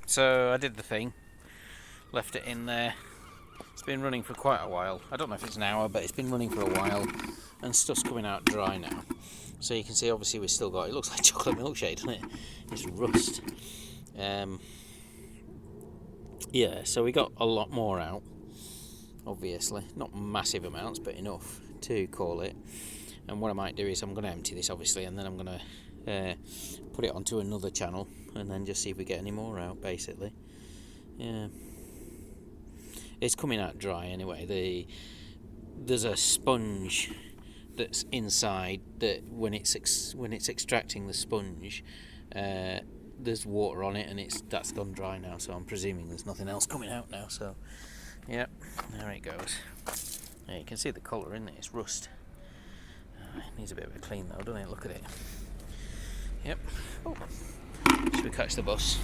So I did the thing, left it in there. It's been running for quite a while. I don't know if it's an hour, but it's been running for a while, and stuff's coming out dry now. So you can see, obviously, we've still got, it looks like chocolate milkshake, doesn't it? It's rust. Yeah, so we got a lot more out, obviously. Not massive amounts, but enough to call it. And what I might do is I'm going to empty this, obviously, and then I'm going to put it onto another channel and then just see if we get any more out, basically. Yeah. It's coming out dry anyway. There's a sponge that's inside that when it's extracting the sponge, there's water on it, and that's gone dry now. So I'm presuming there's nothing else coming out now. So yeah, there it goes. Yeah, you can see the colour in it. It's rust. It needs a bit of a clean though, doesn't it? Look at it. Yep. Oh. Should we catch the bus?